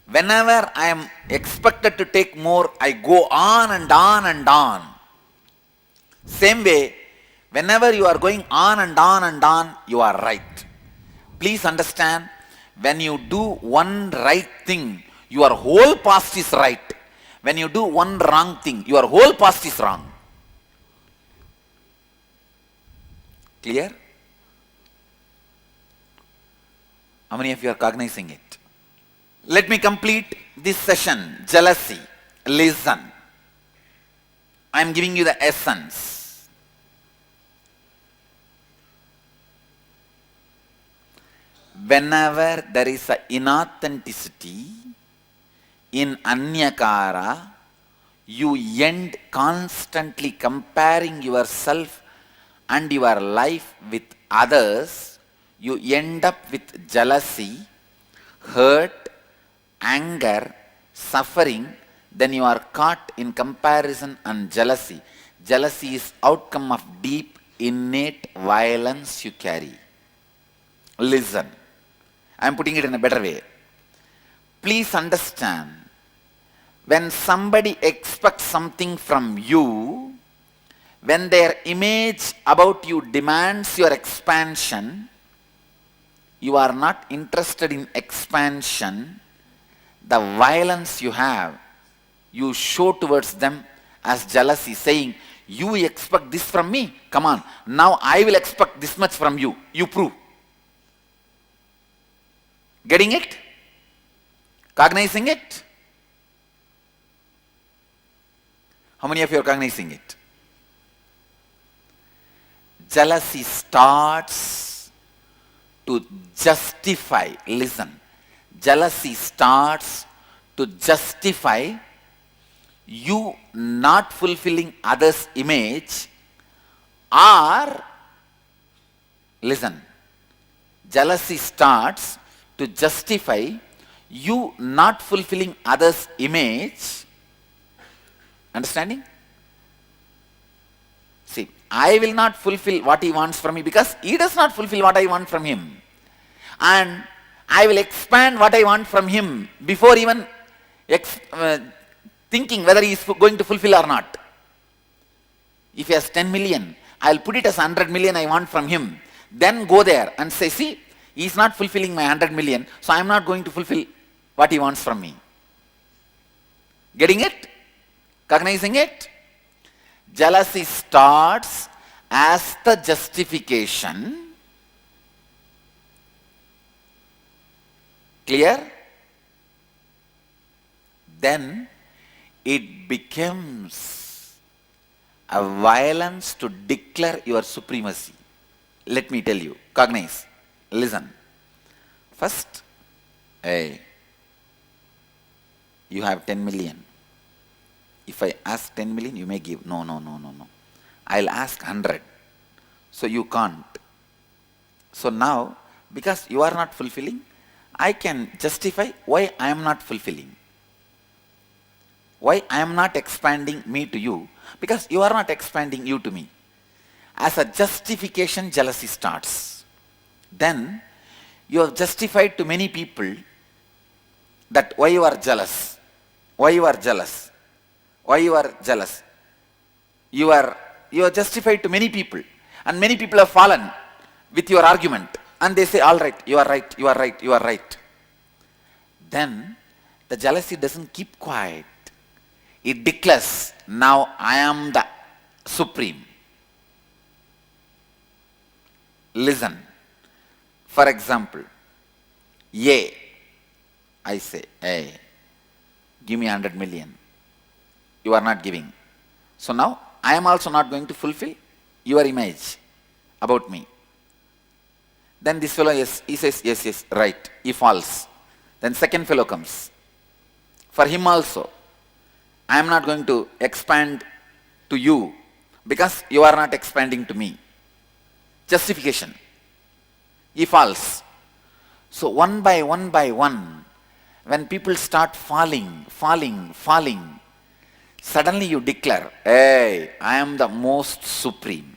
Whenever I am expected to take more, I go on and on and on. Same way, whenever you are going on and on and on, you are right. Please understand, when you do one right thing, your whole past is right. When you do one wrong thing, your whole past is wrong. Clear? How many of you are cognizing it? Let me complete this session. Jealousy. Listen. I am giving you the essence. Whenever there is an inauthenticity in Anyakara, you end constantly comparing yourself and your life with others. You end up with jealousy, hurt, anger, suffering. Then you are caught in comparison and jealousy. Jealousy is outcome of deep innate violence you carry. Listen, I am putting it in a better way. Please understand, when somebody expects something from you, when their image about you demands your expansion, you are not interested in expansion. The violence you have, you show towards them as jealousy, saying, you expect this from me? Come on, now I will expect this much from you. You prove. Getting it? Cognizing it? How many of you are cognizing it? Jealousy starts to justify. Listen. Jealousy starts to justify you not fulfilling others' image, or, listen, jealousy starts to justify you not fulfilling others' image. Understanding? See, I will not fulfill what he wants from me because he does not fulfill what I want from him. And I will expand what I want from him before even thinking whether he is going to fulfill or not. If he has 10 million, I will put it as 100 million I want from him. Then go there and say, see, he is not fulfilling my 100 million, so I am not going to fulfill what he wants from me. Getting it? Cognizing it? Jealousy starts as the justification. Clear? Then it becomes a violence to declare your supremacy. Let me tell you. Cognize. Listen. First, hey, you have 10 million. If I ask 10 million, you may give. No. I'll ask 100. So you can't. So now, because you are not fulfilling, I can justify why I am not fulfilling. Why I am not expanding me to you? Because you are not expanding you to me. As a justification, jealousy starts. Then you have justified to many people that why you are jealous. Why you are jealous. Why you are jealous. You are justified to many people. And many people have fallen with your argument. And they say, all right, you are right, you are right, you are right. Then the jealousy doesn't keep quiet. It declares, now I am the supreme. Listen. For example, A, I say, hey, give me 100 million. You are not giving. So now, I am also not going to fulfill your image about me. Then this fellow, yes, he says, yes, right. He falls. Then second fellow comes. For him also, I am not going to expand to you because you are not expanding to me. Justification. He falls. So one by one, when people start falling, suddenly you declare, hey, I am the most supreme.